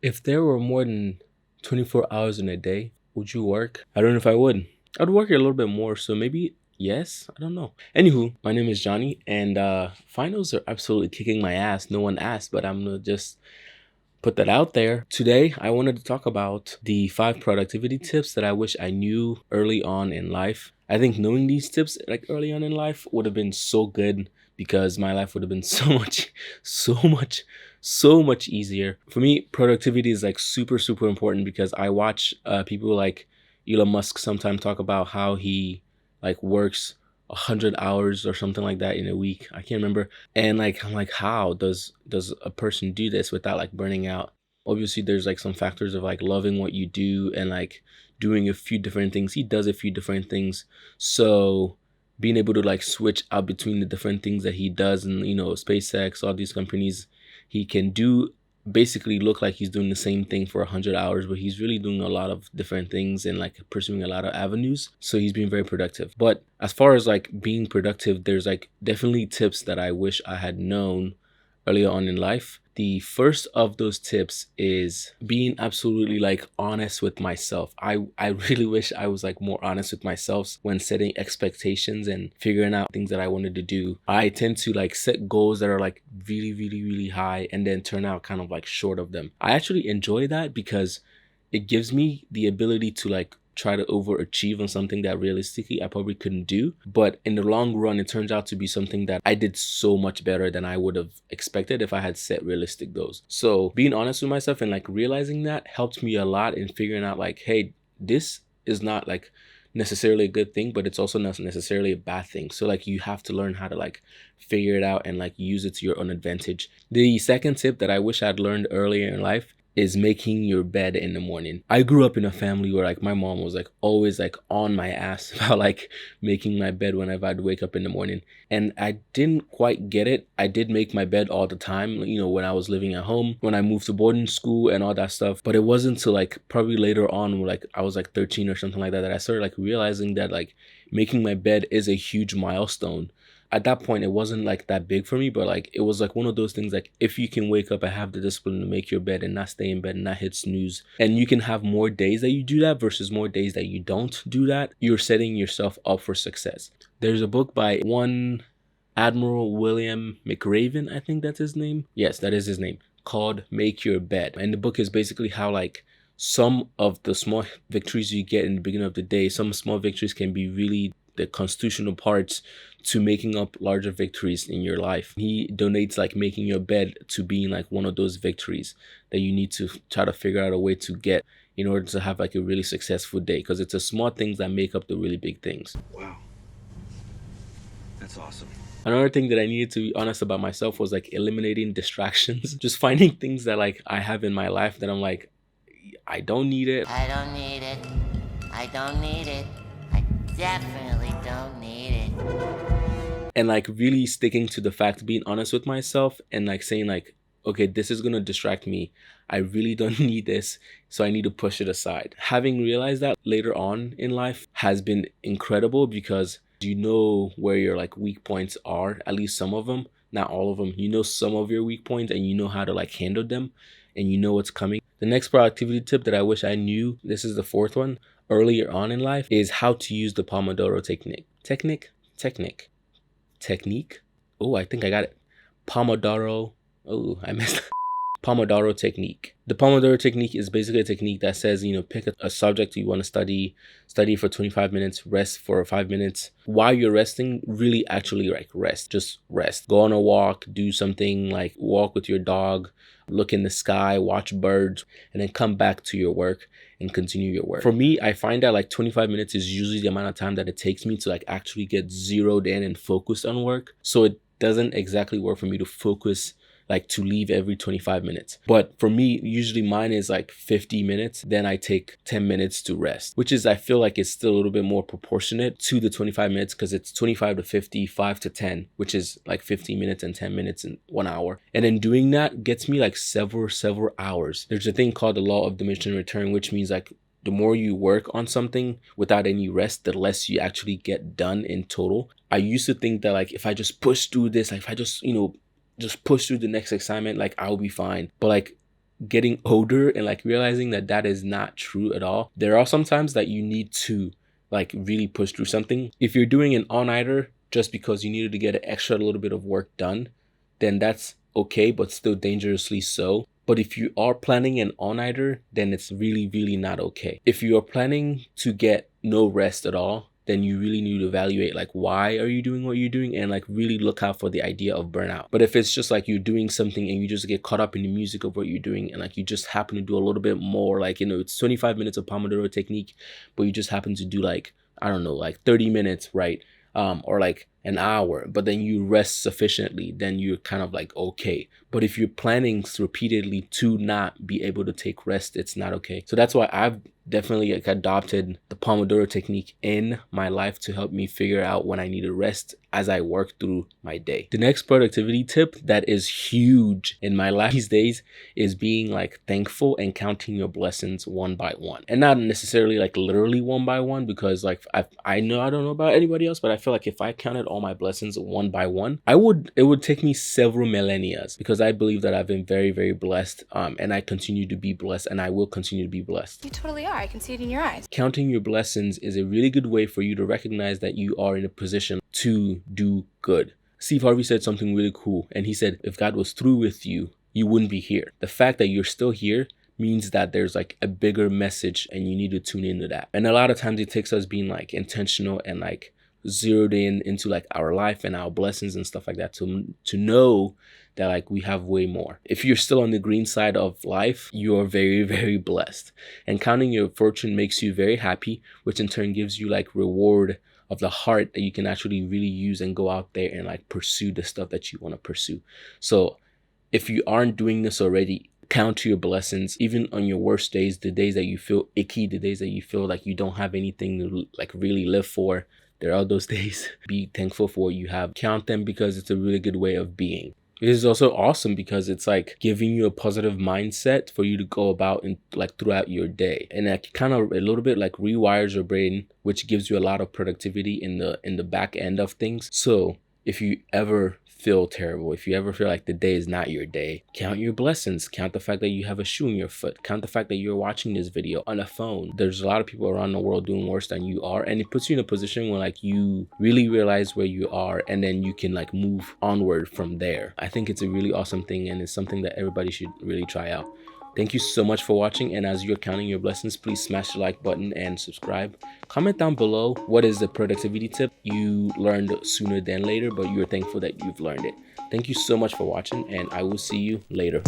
If there were more than 24 hours in a day, would you work? I don't know if I would. I'd work a little bit more, so maybe yes. I don't know. Anywho, my name is Johnny, and finals are absolutely kicking my ass. No one asked, but I'm gonna just put that out there. Today, I wanted to talk about the 5 productivity tips that I wish I knew early on in life. I think knowing these tips like early on in life would have been so good because my life would have been so much, so much, so much easier. For me, productivity is like super, super important because I watch people like Elon Musk sometimes talk about how he like works 100 hours or something like that in a week. I can't remember, and like I'm like, how does a person do this without like burning out? Obviously there's like some factors of like loving what you do and like doing a few different things. He does a few different things, so being able to like switch out between the different things that he does, and SpaceX, all these companies, he can do basically look like he's doing the same thing for 100 hours, but he's really doing a lot of different things and like pursuing a lot of avenues, so he's being very productive. But as far as like being productive, there's like definitely tips that I wish I had known earlier on in life. The first of those tips is being absolutely like honest with myself. I really wish I was like more honest with myself when setting expectations and figuring out things that I wanted to do. I tend to like set goals that are like really, really, really high and then turn out kind of like short of them. I actually enjoy that because it gives me the ability to like try to overachieve on something that realistically I probably couldn't do. But in the long run, it turns out to be something that I did so much better than I would have expected if I had set realistic goals. So being honest with myself and like realizing that helped me a lot in figuring out like, hey, this is not like necessarily a good thing, but it's also not necessarily a bad thing. So like you have to learn how to like figure it out and like use it to your own advantage. The second tip that I wish I'd learned earlier in life is making your bed in the morning. I grew up in a family where like my mom was like always like on my ass about like making my bed whenever I'd wake up in the morning. And I didn't quite get it. I did make my bed all the time, when I was living at home, when I moved to boarding school and all that stuff. But it wasn't until like probably later on, when like I was like 13 or something like that, that I started like realizing that like making my bed is a huge milestone. At that point it wasn't like that big for me, but like it was like one of those things, like if you can wake up and have the discipline to make your bed and not stay in bed and not hit snooze, and you can have more days that you do that versus more days that you don't do that, you're setting yourself up for success. There's a book by one Admiral William McRaven, I think that's his name. Yes, that is his name, called Make Your Bed. And the book is basically how like some of the small victories you get in the beginning of the day, some small victories can be really the constitutional parts to making up larger victories in your life. He donates like making your bed to being like one of those victories that you need to try to figure out a way to get in order to have like a really successful day, because it's the small things that make up the really big things. Wow, that's awesome. Another thing that I needed to be honest about myself was like eliminating distractions. Just finding things that like I have in my life that I'm like, I don't need it. I don't need it. I don't need it. I definitely don't need it. And like really sticking to the fact, being honest with myself and like saying like, okay, this is gonna distract me. I really don't need this, so I need to push it aside. Having realized that later on in life has been incredible because you know where your like weak points are, at least some of them, not all of them. You know some of your weak points and you know how to like handle them, and you know what's coming. The next productivity tip that I wish I knew, this is the fourth one, earlier on in life, is how to use the Pomodoro technique. Technique. Oh, I think I got it. Pomodoro. Oh, I missed. Pomodoro Technique. The Pomodoro Technique is basically a technique that says, pick a subject you want to study for 25 minutes, rest for 5 minutes. While you're resting, really actually like rest, just rest. Go on a walk, do something like walk with your dog, look in the sky, watch birds, and then come back to your work and continue your work. For me, I find that like 25 minutes is usually the amount of time that it takes me to like actually get zeroed in and focused on work. So it doesn't exactly work for me to focus like to leave every 25 minutes. But for me, usually mine is like 50 minutes. Then I take 10 minutes to rest, which is, I feel like it's still a little bit more proportionate to the 25 minutes because it's 25 to 50, 5 to 10, which is like 15 minutes and 10 minutes and 1 hour. And then doing that gets me like several hours. There's a thing called the law of diminishing return, which means like the more you work on something without any rest, the less you actually get done in total. I used to think that like if I just push through this, like if I just push through the next assignment, like I'll be fine. But like getting older and like realizing that that is not true at all. There are some times that you need to like really push through something. If you're doing an all-nighter just because you needed to get an extra little bit of work done, then that's okay, but still dangerously so. But if you are planning an all-nighter, then it's really, really not okay. If you are planning to get no rest at all, then you really need to evaluate like why are you doing what you're doing, and like really look out for the idea of burnout. But if it's just like you're doing something and you just get caught up in the music of what you're doing, and like you just happen to do a little bit more, like, you know, it's 25 minutes of Pomodoro Technique, but you just happen to do like, I don't know, like 30 minutes, right? Or like an hour, but then you rest sufficiently, then you're kind of like okay. But if you're planning repeatedly to not be able to take rest, it's not okay. So that's why I've definitely like adopted the Pomodoro Technique in my life to help me figure out when I need to rest as I work through my day. The next productivity tip that is huge in my life these days is being like thankful and counting your blessings one by one, and not necessarily like literally one by one, because like I know, I don't know about anybody else, but I feel like if I counted all my blessings one by one, it would take me several millennia, because I believe that I've been very, very blessed, and I continue to be blessed, and I will continue to be blessed. You totally are. I can see it in your eyes. Counting your blessings is a really good way for you to recognize that you are in a position to do good. Steve Harvey said something really cool, and he said, if God was through with you, you wouldn't be here. The fact that you're still here means that there's like a bigger message, and you need to tune into that. And a lot of times it takes us being like intentional and like zeroed into like our life and our blessings and stuff like that to know that like we have way more. If you're still on the green side of life, you are very, very blessed. And counting your fortune makes you very happy, which in turn gives you like reward of the heart that you can actually really use and go out there and like pursue the stuff that you want to pursue. So if you aren't doing this already, count your blessings, even on your worst days, the days that you feel icky, the days that you feel like you don't have anything to like really live for. There are those days. Be thankful for what you have. Count them, because it's a really good way of being. It is also awesome because it's like giving you a positive mindset for you to go about and like throughout your day, and that kind of a little bit like rewires your brain, which gives you a lot of productivity in the back end of things. So if you ever feel terrible, if you ever feel like the day is not your day, count your blessings. Count the fact that you have a shoe in your foot. Count the fact that you're watching this video on a phone. There's a lot of people around the world doing worse than you are, and it puts you in a position where like you really realize where you are, and then you can like move onward from there. I think it's a really awesome thing, and it's something that everybody should really try out. Thank you so much for watching, and as you're counting your blessings, please smash the like button and subscribe. Comment down below what is the productivity tip you learned sooner than later, but you're thankful that you've learned it. Thank you so much for watching, and I will see you later.